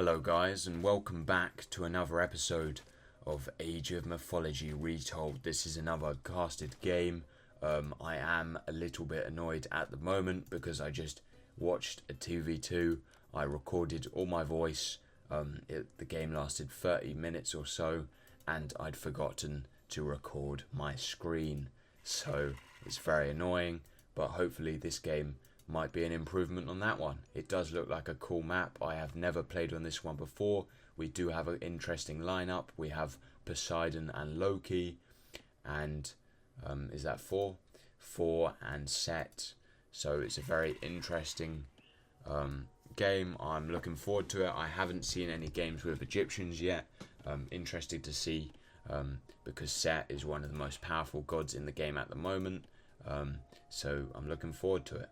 Hello guys, and welcome back to another episode of Age of Mythology Retold. This is another casted game. I am a little bit annoyed at the moment because I just watched a 2v2. I recorded all my voice. The game lasted 30 minutes or so, and I'd forgotten to record my screen. So it's very annoying, but hopefully this game might be an improvement on that one. It does look like a cool map. I have never played on this one before. We do have an interesting lineup. We have Poseidon and Loki, and is that four? Four and Set. So it's a very interesting game. I'm looking forward to it. I haven't seen any games with Egyptians yet. Interested to see because Set is one of the most powerful gods in the game at the moment. So I'm looking forward to it.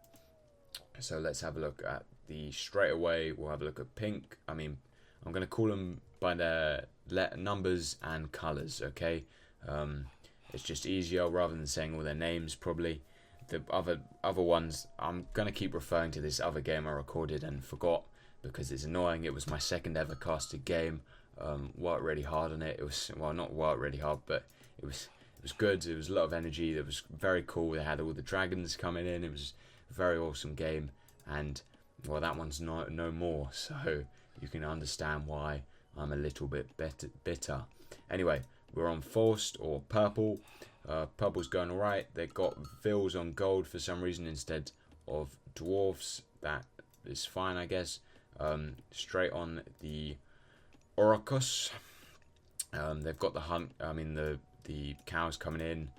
So let's have a look at the straight away. We'll have a look at pink. I'm going to call them by their numbers and colours, okay? It's just easier rather than saying all their names, probably. The other ones, I'm going to keep referring to this other game I recorded and forgot because it's annoying. It was my second ever casted game. Worked really hard on it. It was, well, not worked really hard, but it was good. It was a lot of energy. It was very cool. They had all the dragons coming in. It was a very awesome game, and well, that one's no more, so you can understand why I'm a little bit bitter. Anyway, we're on forced or purple. Purple's going alright. They've got Vils on gold for some reason instead of dwarfs. That is fine, I guess. Straight on the Orcus. They've got the hunt. The cows coming in.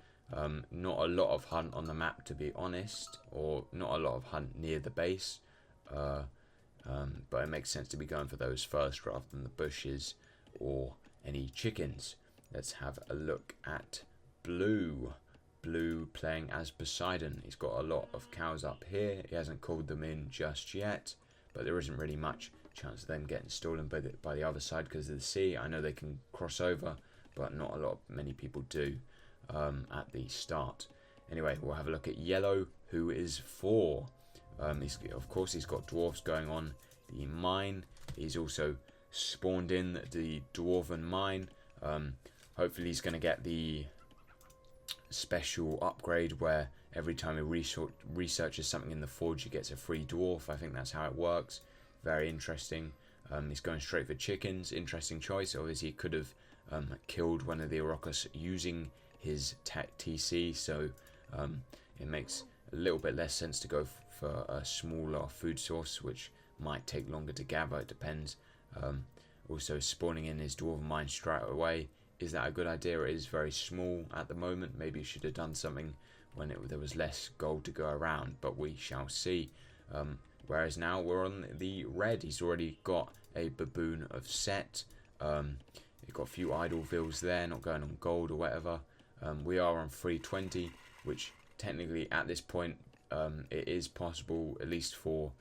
Not a lot of hunt on the map, to be honest, or not a lot of hunt near the base, but it makes sense to be going for those first rather than the bushes or any chickens. Let's have a look at Blue. Blue playing as Poseidon. He's got a lot of cows up here. He hasn't called them in just yet, but there isn't really much chance of them getting stolen by the other side because of the sea. I know they can cross over, but not many people do. At the start. Anyway, we'll have a look at Yellow, who is 4. Of course, he's got dwarfs going on. The mine, he's also spawned in the dwarven mine. Hopefully, he's going to get the special upgrade where every time he researches something in the forge, he gets a free dwarf. I think that's how it works. Very interesting. He's going straight for chickens. Interesting choice. Obviously, he could have killed one of the Orcus using his TC, so it makes a little bit less sense to go for a smaller food source, which might take longer to gather. It depends. Also, spawning in his dwarven mine straight away, is that a good idea? It is very small at the moment. Maybe he should have done something when there was less gold to go around, but we shall see. Whereas now we're on the red. He's already got a baboon of Set. You've got a few idle Vils there, not going on gold or whatever. We are on 320, which technically at this point it is possible, at least for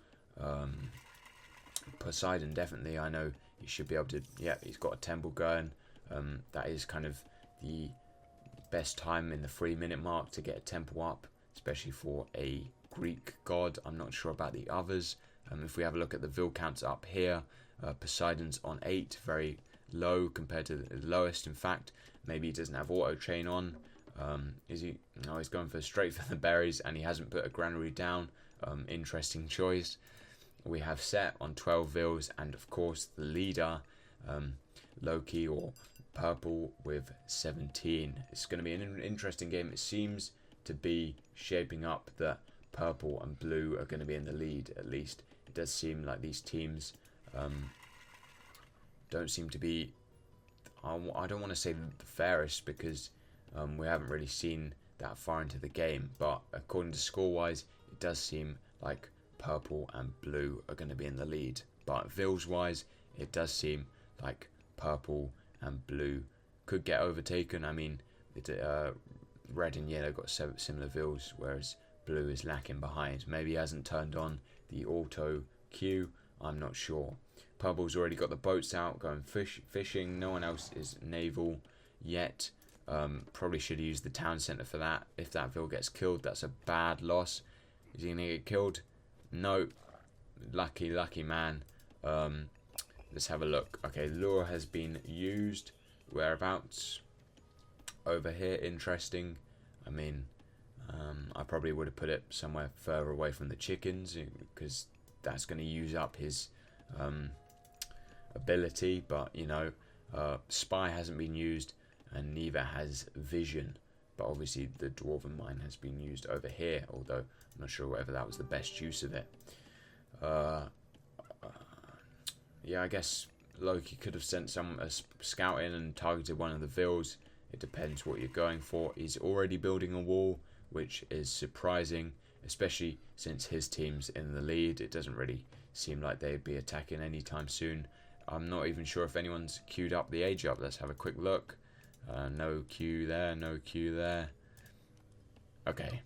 Poseidon. Definitely, I know he should be able to. Yeah, he's got a temple going. That is kind of the best time in the 3-minute mark to get a temple up, especially for a Greek god. I'm not sure about the others. If we have a look at the Vil counts up here, Poseidon's on 8, very low compared to the lowest. In fact, maybe he doesn't have auto chain on. Is he? No, he's going straight for the berries, and he hasn't put a granary down. Interesting choice. We have Set on 12 Vils, and of course the leader, Loki or purple with 17. It's going to be an interesting game. It seems to be shaping up that purple and blue are going to be in the lead. At least it does seem like these teams don't seem to be, I don't want to say the fairest because we haven't really seen that far into the game, but according to score-wise, it does seem like purple and blue are going to be in the lead. But Vils-wise, it does seem like purple and blue could get overtaken. I mean, red and yellow got similar Vils, whereas blue is lacking behind. Maybe he hasn't turned on the auto queue, I'm not sure. Purple's already got the boats out, going fishing. No one else is naval yet. Probably should use the town centre for that. If that Vil gets killed, that's a bad loss. Is he going to get killed? No. Lucky man. let's have a look. Okay, lure has been used. Whereabouts? Over here. Interesting. I mean, I probably would have put it somewhere further away from the chickens because that's going to use up his ability. But you know, spy hasn't been used, and neither has vision. But obviously the dwarven mine has been used over here, although I'm not sure whether that was the best use of it. Yeah, I guess Loki could have sent a scout in and targeted one of the vills. It depends what you're going for. He's already building a wall, which is surprising, especially since his team's in the lead. It doesn't really seem like they'd be attacking anytime soon. I'm not even sure if anyone's queued up the age up. Let's have a quick look. No queue there, no queue there. Okay,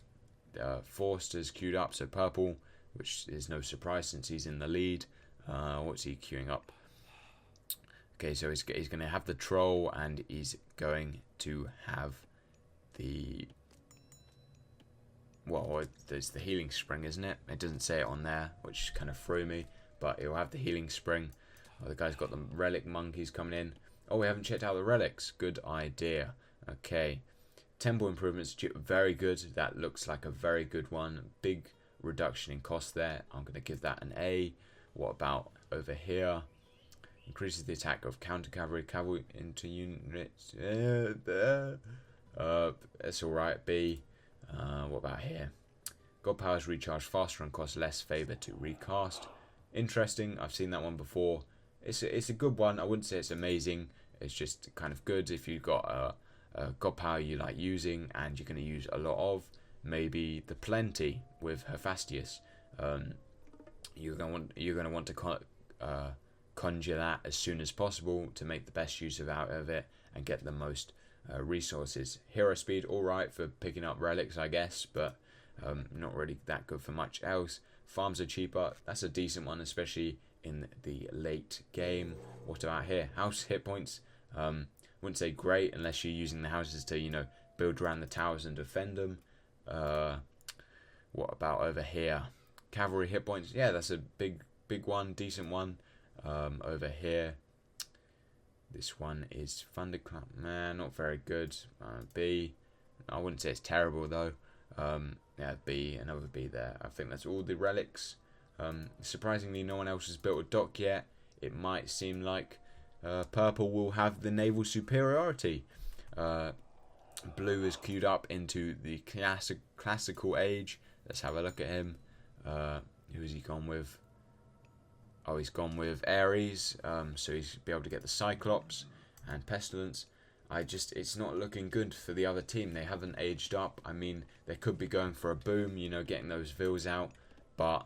Forster's queued up, so purple, which is no surprise since he's in the lead. What's he queuing up? Okay, so he's going to have the troll, and he's going to have the... Well, there's the healing spring, isn't it? It doesn't say it on there, which kind of threw me. But he'll have the healing spring. Oh, the guy's got the relic monkeys coming in. Oh, we haven't checked out the relics. Good idea. Okay. Temple improvements, very good. That looks like a very good one. Big reduction in cost there. I'm going to give that an A. What about over here? Increases the attack of counter cavalry into units. That's alright. B. What about here? God powers recharge faster and cost less favor to recast. Interesting. I've seen that one before. It's a good one. I wouldn't say it's amazing. It's just kind of good if you've got a god power you like using and you're going to use a lot of. Maybe the plenty with Hephaestus. You're going to want to conjure that as soon as possible to make the best use out of it and get the most resources. Hero speed, alright for picking up relics, I guess, but not really that good for much else. Farms are cheaper. That's a decent one, especially in the late game. What about here? House hit points. Wouldn't say great unless you're using the houses to, you know, build around the towers and defend them. What about over here? Cavalry hit points. Yeah, that's a big one, decent one. Over here, this one is Thunderclap. Man, not very good. B. I wouldn't say it's terrible though. Yeah, B. Another B there. I think that's all the relics. Surprisingly, no one else has built a dock yet. It might seem like purple will have the naval superiority. Blue is queued up into the classical age. Let's have a look at him. Who has he gone with? Oh, he's gone with Ares. So he's be able to get the Cyclops and Pestilence. It's not looking good for the other team. They haven't aged up. I mean, they could be going for a boom, you know, getting those vills out. But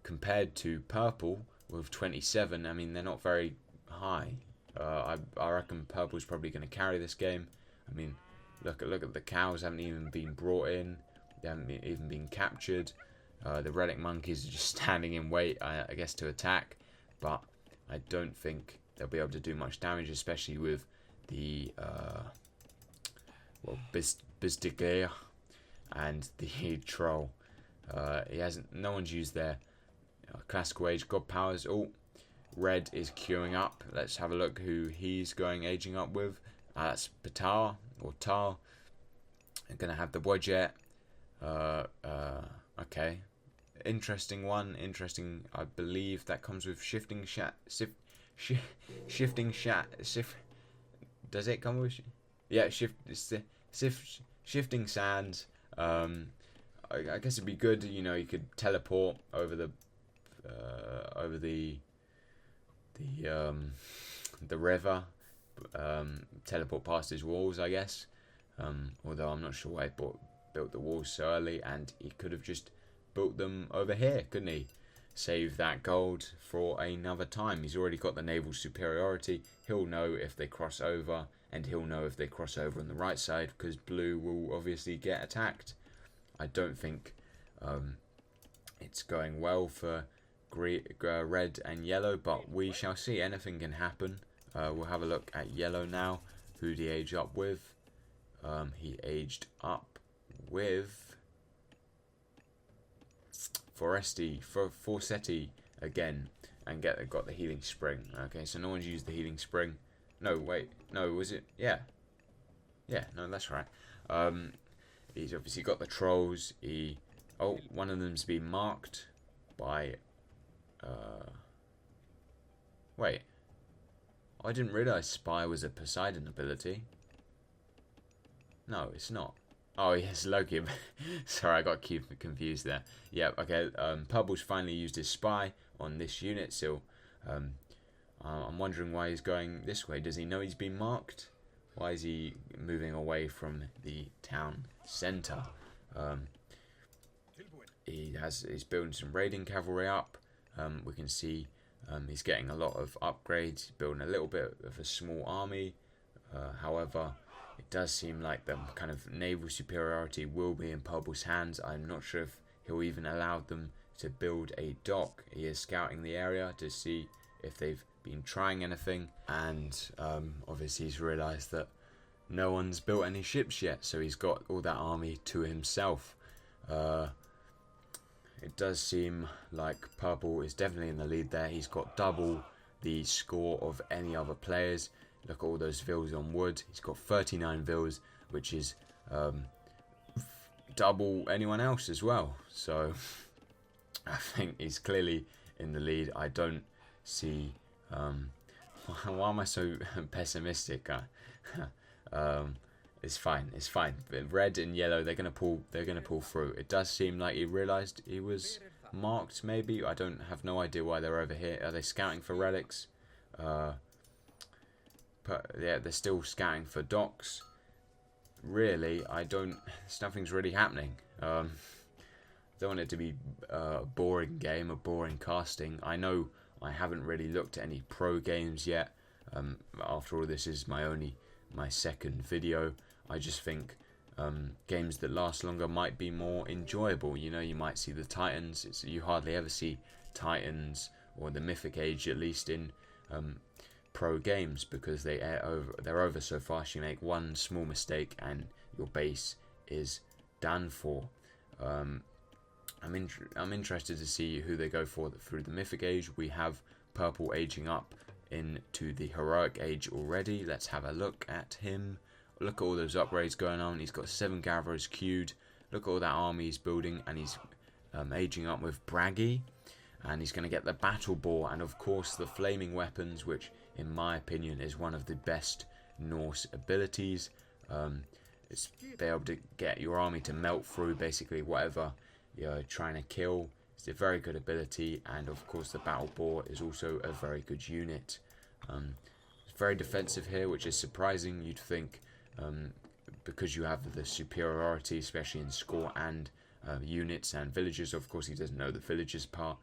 compared to purple with 27, I mean, they're not very high. I reckon purple's probably going to carry this game. I mean, look at the cows. Haven't even been brought in. They haven't even been captured. The relic monkeys are just standing in wait, I guess, to attack. But I don't think they'll be able to do much damage, especially with the Bistigair and the troll. No one's used their classical age god powers. Oh, red is queuing up. Let's have a look who he's going aging up with. That's Patar or Tar. I'm gonna have the Wadjet. Okay, interesting one. Interesting. I believe that comes with shifting Does it come with? Yeah, shifting sands. I guess it'd be good. You know, you could teleport over the river. Teleport past his walls, I guess. Although I'm not sure why he built the walls so early, and he could have just built them over here, couldn't he? Save that gold for another time. He's already got the naval superiority. He'll know if they cross over, and he'll know if they cross over on the right side, because blue will obviously get attacked. I don't think it's going well for red and yellow, but we shall see. Anything can happen. We'll have a look at yellow now. Who did he age up with? He aged up with Forsetti again. and got the healing spring. Okay, so no one's used the healing spring. No, wait, no, was it? Yeah, no, that's right. He's obviously got the trolls. One of them's been marked by. Wait, I didn't realise Spy was a Poseidon ability. No, it's not. Oh, yes, Loki. Sorry, I got confused there. Yeah, okay. Purple's finally used his Spy on this unit, so I'm wondering why he's going this way. Does he know he's been marked? Why is he moving away from the town centre? He's building some raiding cavalry up. We can see he's getting a lot of upgrades. He's building a little bit of a small army. However, it does seem like the kind of naval superiority will be in Purple's hands. I'm not sure if he'll even allow them to build a dock. He is scouting the area to see if they've been trying anything, and obviously he's realised that no one's built any ships yet, so he's got all that army to himself. It does seem like Purple is definitely in the lead there. He's got double the score of any other players. Look at all those vills on wood. He's got 39 vills, which is double anyone else as well. So I think he's clearly in the lead. I don't see. Why am I so pessimistic? It's fine. It's fine. Red and yellow, they're gonna pull through. It does seem like he realised he was marked. Maybe I don't have no idea why they're over here. Are they scouting for relics? But yeah, they're still scouting for docks. Really, nothing's really happening. Don't want it to be a boring game, a boring casting. I know I haven't really looked at any pro games yet. After all, this is my second video. I just think games that last longer might be more enjoyable. You know, you might see the Titans. You hardly ever see Titans or the Mythic Age, at least in pro games, because they're over so fast. You make one small mistake and your base is done for. I'm interested to see who they go for through the Mythic Age. We have Purple aging up into the Heroic Age already. Let's have a look at him. Look at all those upgrades going on. He's got 7 gatherers queued. Look at all that army he's building, and he's aging up with Braggy, and he's going to get the battle boar and of course the flaming weapons, which in my opinion is one of the best Norse abilities. It's be able to get your army to melt through basically whatever you're trying to kill. It's a very good ability, and of course the battle boar is also a very good unit. It's very defensive here, which is surprising. You'd think because you have the superiority, especially in score and units and villagers. Of course he doesn't know the villagers part.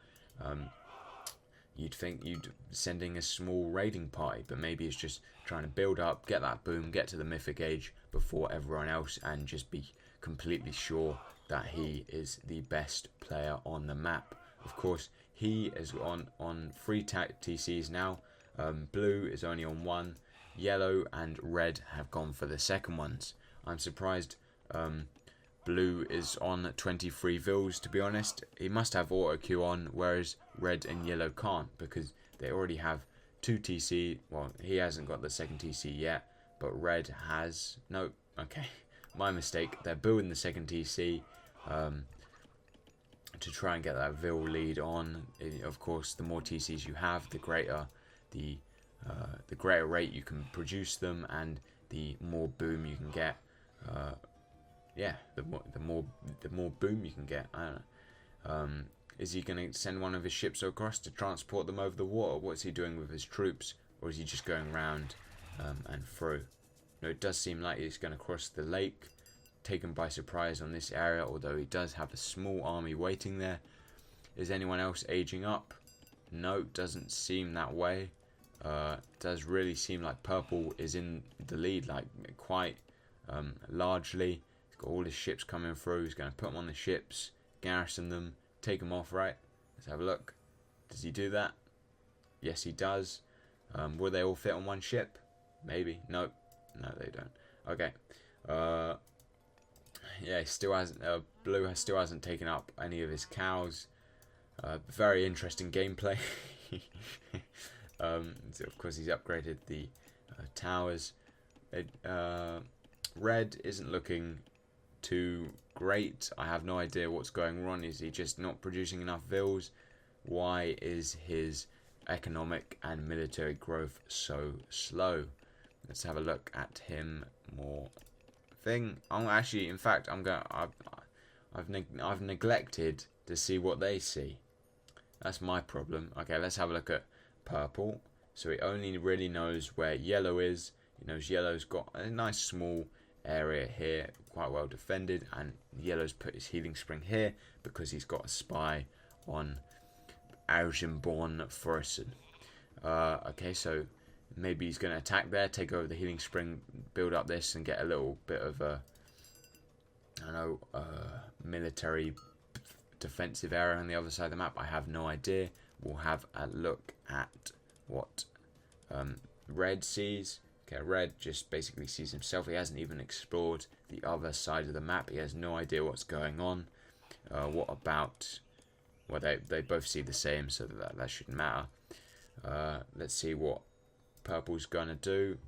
You'd think you'd sending a small raiding party, but maybe it's just trying to build up, get that boom, get to the Mythic Age before everyone else, and just be completely sure that he is the best player on the map. Of course, he is on 3 TCs now. Blue is only on 1. Yellow and red have gone for the second ones. I'm surprised Blue is on 23 vills, to be honest. He must have auto queue on, whereas red and yellow can't, because they already have 2 TC. Well, he hasn't got the second TC yet, but red has. No, okay, my mistake. They're building the second TC to try and get that vill lead on. Of course, the more TCs you have, the greater the greater rate you can produce them, and the more boom you can get. Yeah, the more boom you can get. I don't know. Is he going to send one of his ships across to transport them over the water? What's he doing with his troops? Or is he just going round and through? No, it does seem like he's going to cross the lake, taken by surprise on this area, although he does have a small army waiting there. Is anyone else aging up? No, doesn't seem that way. Does really seem like Purple is in the lead, like quite largely. He's got all his ships coming through. He's going to put them on the ships, garrison them, take them off, right? Let's have a look. Does he do that? Yes, he does. Will they all fit on one ship? Maybe. No, they don't. Okay. Yeah, he still hasn't. Blue still hasn't taken up any of his cows. Very interesting gameplay. So of course he's upgraded the towers. Red isn't looking too great. I have no idea what's going on. Is he just not producing enough vills? Why is his economic and military growth so slow? Let's have a look at him more. In fact, I've neglected to see what they see. That's my problem. Okay, let's have a look at purple. So he only really knows where yellow is. He knows yellow's got a nice small area here, quite well defended, and yellow's put his healing spring here because he's got a spy on Augenborn Foresen. Okay, so maybe he's going to attack there, take over the healing spring, build up this, and get a little bit of a, military defensive area on the other side of the map. I have no idea. We'll have a look at what Red sees. Okay, Red just basically sees himself. He hasn't even explored the other side of the map. He has no idea what's going on. What about... Well, they both see the same, so that shouldn't matter. Let's see what purple's going to do.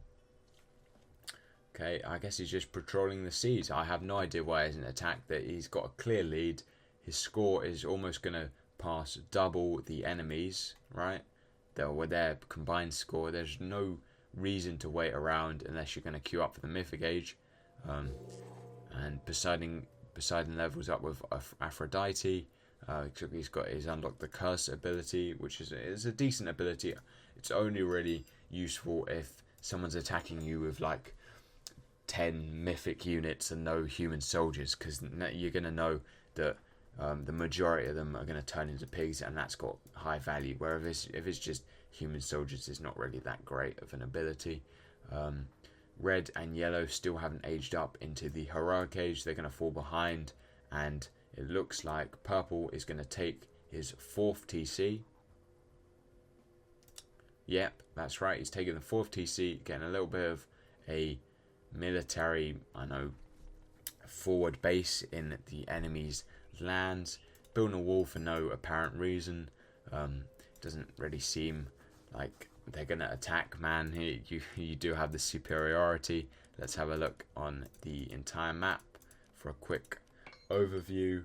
Okay, I guess he's just patrolling the seas. I have no idea why he hasn't attacked. That he's got a clear lead. His score is almost going to pass double the enemies, right? With their combined score. There's no reason to wait around unless you're going to queue up for the Mythic Age. And Poseidon levels up with Aphrodite. He's unlocked the Curse ability, which is a decent ability. It's only really useful if someone's attacking you with like 10 mythic units and no human soldiers, because you're going to know that the majority of them are going to turn into pigs, and that's got high value. Whereas if it's just human soldiers, it's not really that great of an ability. Red and yellow still haven't aged up into the heroic age. They're going to fall behind, and it looks like purple is going to take his 4th TC. Yep, that's right. He's taking the 4th TC, getting a little bit of a military, forward base in the enemy's lands. Building a wall for no apparent reason. Doesn't really seem like they're going to attack, man. You do have the superiority. Let's have a look on the entire map for a quick overview.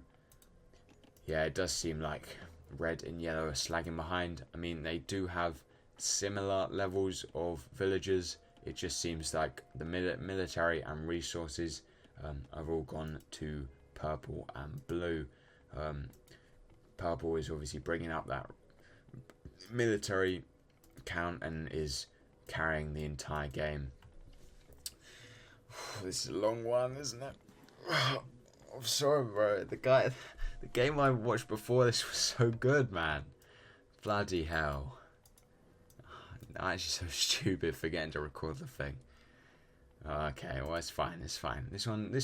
Yeah, it does seem like red and yellow are slagging behind. I mean, they do have similar levels of villagers. It just seems like the military and resources have all gone to purple and blue. Purple is obviously bringing up that military count and is carrying the entire game. This is a long one, isn't it? I'm sorry, bro. The game I watched before this was so good, man. Bloody hell. I'm actually so stupid forgetting to record the thing. Okay, well, it's fine. This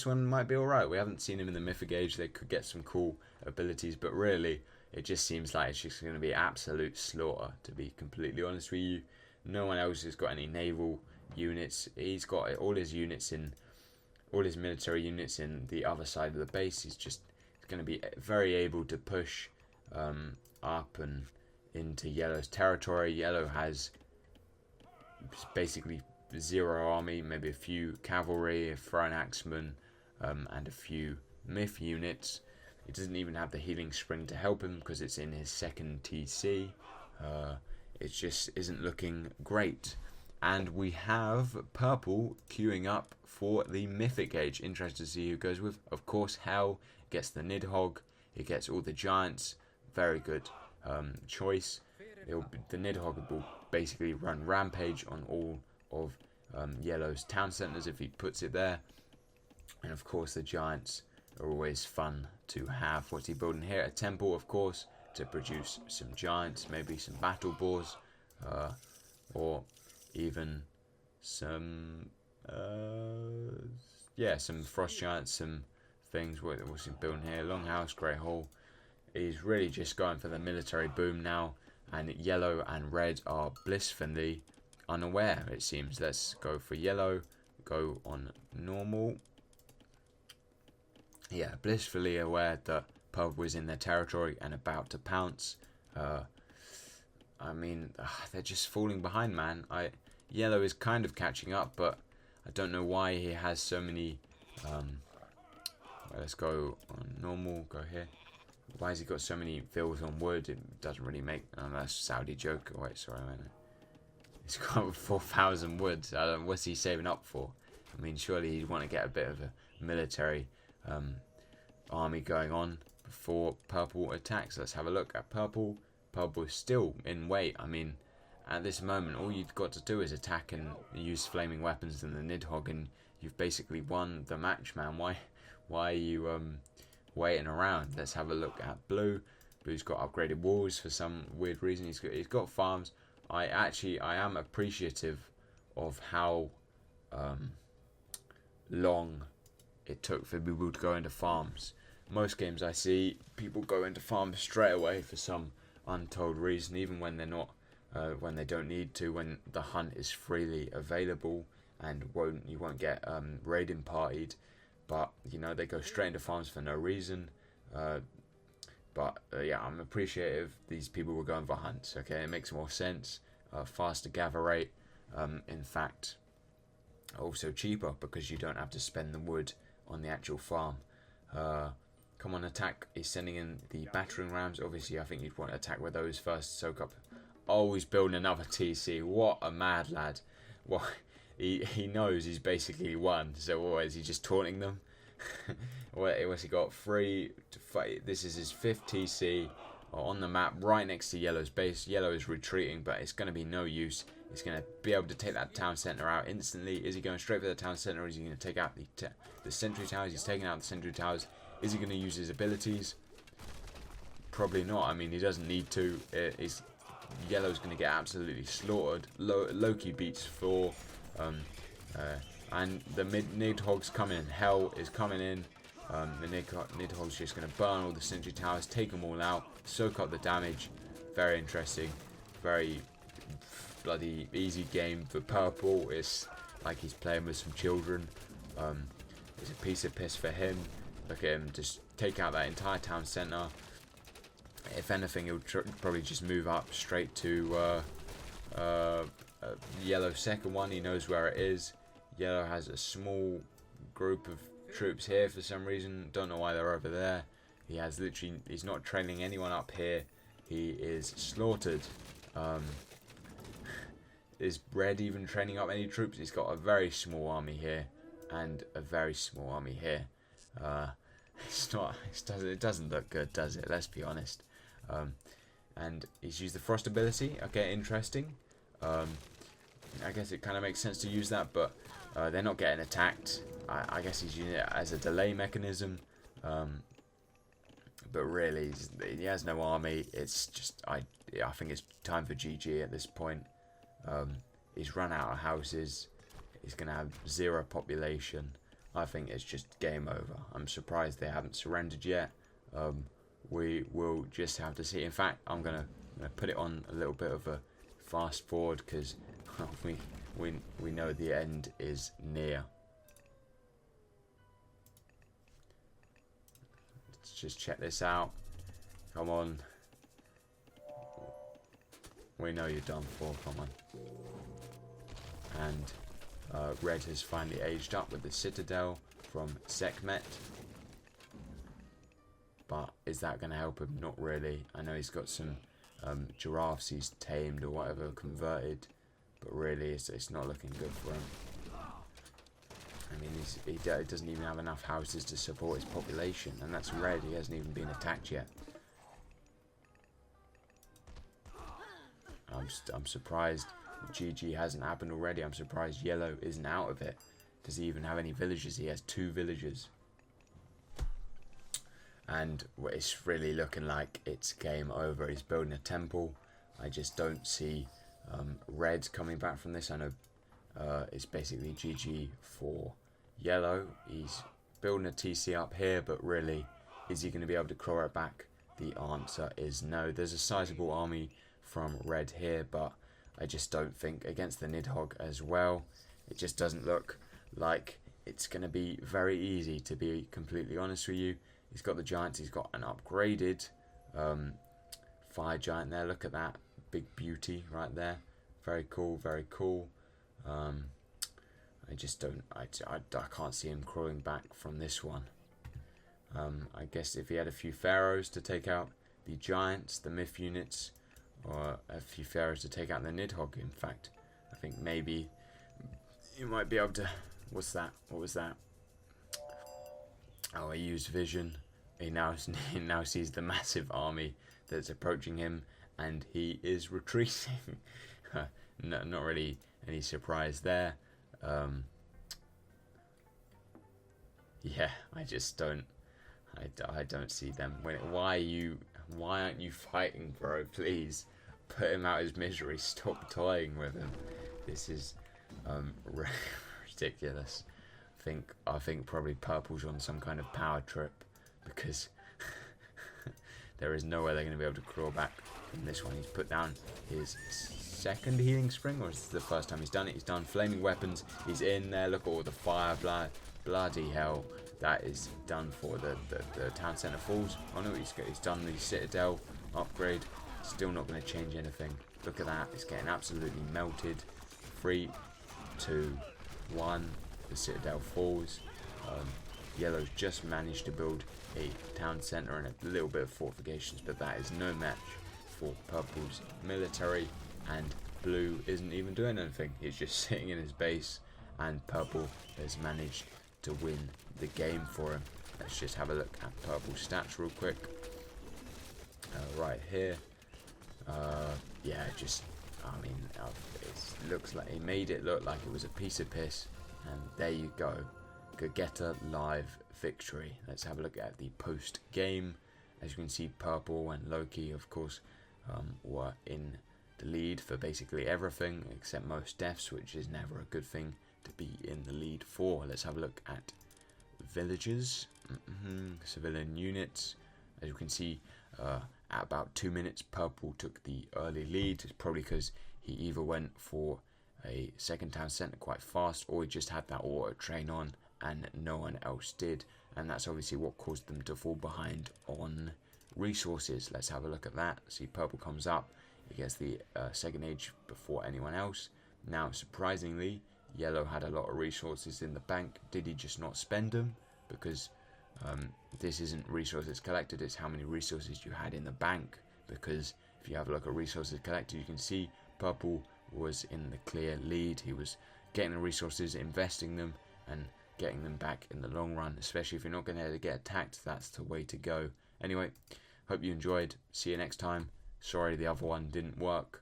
one might be alright. We haven't seen him in the Mythic Age. They could get some cool abilities, but really, it just seems like it's just going to be absolute slaughter, to be completely honest with you. No one else has got any naval units. He's got all his military units in the other side of the base. He's going to be very able to push up and into Yellow's territory. Yellow has basically 0 army, maybe a few cavalry, a thrown axeman, and a few myth units. He doesn't even have the healing spring to help him because it's in his 2nd TC. It just isn't looking great. And we have purple queuing up for the Mythic Age. Interested to see who goes with. Of course, Hell gets the Nidhogg. He gets all the giants. Very good choice. The Nidhogg will basically run rampage on all of Yellow's town centres if he puts it there. And of course, the giants are always fun to have. What's he building here? A temple, of course, to produce some giants, maybe some battle boars, or even some some frost giants, some things. What's he building here? Longhouse, Grey Hall. He's really just going for the military boom now, and yellow and red are blissfully unaware, it seems. Let's go for yellow, go on normal. Yeah, blissfully aware that purple is in their territory and about to pounce. I mean, they're just falling behind, man. Yellow is kind of catching up, but I don't know why he has so many. Let's go on normal. Go here. Why has he got so many fills on wood? It doesn't really make. Oh, that's a Saudi joke. Oh, wait, sorry, I meant it. He's got 4,000 wood. I don't. What's he saving up for? I mean, surely he'd want to get a bit of a military army going on before purple attacks. Let's have a look at purple. Purple is still in weight. I mean, at this moment, all you've got to do is attack and use flaming weapons and the Nidhogg, and you've basically won the match, man. Why are you waiting around? Let's have a look at blue. Blue's got upgraded walls for some weird reason. He's got farms. I am appreciative of how long it took for people to go into farms. Most games I see people go into farms straight away for some untold reason, even when they're not, when they don't need to, when the hunt is freely available and you won't get raiding partied. But you know, they go straight into farms for no reason. Yeah, I'm appreciative these people were going for hunts. Okay, it makes more sense. Faster gather rate. In fact, also cheaper because you don't have to spend the wood on the actual farm. Come on, attack. He's sending in the battering rams. Obviously, I think you'd want to attack with those first. Soak up. Oh, he's building another TC. What a mad lad. What? He knows he's basically won. So what, is he just taunting them? What's he got? 3 to 5. This is his 5th TC on the map, right next to Yellow's base. Yellow is retreating, but it's going to be no use. He's going to be able to take that town centre out instantly. Is he going straight for the town centre, or is he going to take out the sentry towers? He's taking out the sentry towers. Is he going to use his abilities? Probably not. I mean, he doesn't need to. Yellow's going to get absolutely slaughtered. Loki beats 4. And the Nidhogg's coming in. Hell is coming in. The Nidhogg's just going to burn all the sentry towers, take them all out, soak up the damage. Very interesting. Very bloody easy game for purple. It's like he's playing with some children. It's a piece of piss for him. Look at him just take out that entire town centre. If anything, he'll probably just move up straight to Yellow's second one. He knows where it is. Yellow has a small group of troops here for some reason. Don't know why they're over there. He's not trailing anyone up here. He is slaughtered. Is Red even training up any troops? He's got a very small army here and a very small army here. It doesn't look good, does it? Let's be honest. And he's used the frost ability. Okay, interesting. I guess it kind of makes sense to use that, but they're not getting attacked. I guess he's using it as a delay mechanism. But really, he has no army. It's just, I think it's time for GG at this point. He's run out of houses. He's going to have 0 population. I think it's just game over. I'm surprised they haven't surrendered yet. We will just have to see. In fact, I'm going to put it on a little bit of a fast forward because we know the end is near. Let's just check this out. Come on. We know you're done for. Come on. And Red has finally aged up with the Citadel from Sekhmet. But is that going to help him? Not really. I know he's got some giraffes he's tamed or whatever, converted. But really, it's not looking good for him. I mean, he doesn't even have enough houses to support his population. And that's Red. He hasn't even been attacked yet. I'm surprised GG hasn't happened already. I'm surprised Yellow isn't out of it. Does he even have any villages? He has 2 villages. And it's really looking like it's game over. He's building a temple. I just don't see Red coming back from this. I know it's basically GG for Yellow. He's building a TC up here, but really, is he going to be able to claw it back? The answer is no. There's a sizable army from Red here, but I just don't think against the Nidhogg as well. It just doesn't look like it's going to be very easy, to be completely honest with you. He's got the giants. He's got an upgraded fire giant there. Look at that big beauty right there. Very cool, very cool. I just don't, I can't see him crawling back from this one. I guess if he had a few pharaohs to take out the giants, the myth units, or a few pharaohs to take out the Nidhogg, in fact, I think maybe you might be able to... What's that? What was that? Oh, he used vision. He now sees the massive army that's approaching him, and he is retreating. No, not really any surprise there. Yeah, I just don't. I don't see them. Why aren't you fighting, bro? Please put him out his misery. Stop toying with him. This is ridiculous. I think probably Purple's on some kind of power trip, because there is no way they're going to be able to crawl back from this one. He's put down his second healing spring, or is this the first time he's done it? He's done flaming weapons. He's in there. Look at all the fire. Bloody hell. That is done for the town centre falls. Oh no, he's done the citadel upgrade. Still not going to change anything. Look at that. It's getting absolutely melted. 3, 2, 1. The citadel falls. Yellow's just managed to build a town centre and a little bit of fortifications, but that is no match for Purple's military, and Blue isn't even doing anything. He's just sitting in his base, and Purple has managed to win the game for him. Let's just have a look at Purple's stats real quick. Right here. Yeah, just, I mean, it looks like he made it look like it was a piece of piss, and there you go. Gogeta live victory. Let's have a look at the post game. As you can see, Purple and Loki, of course, were in the lead for basically everything except most deaths, which is never a good thing to be in the lead for. Let's have a look at villages, civilian units. As you can see, at about 2 minutes, Purple took the early lead. It's probably because he either went for a second town centre quite fast, or he just had that auto train on and no one else did, and that's obviously what caused them to fall behind on resources. Let's have a look at that. See, Purple comes up, he gets the second age before anyone else. Now, surprisingly, Yellow had a lot of resources in the bank. Did he just not spend them? Because this isn't resources collected, it's how many resources you had in the bank. Because if you have a look at resources collected, you can see Purple was in the clear lead. He was getting the resources, investing them, and getting them back in the long run. Especially if you're not going to get attacked, that's the way to go. Anyway, hope you enjoyed. See you next time. Sorry the other one didn't work.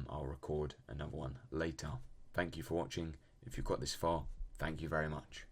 I'll record another one later. Thank you for watching. If you've got this far, thank you very much.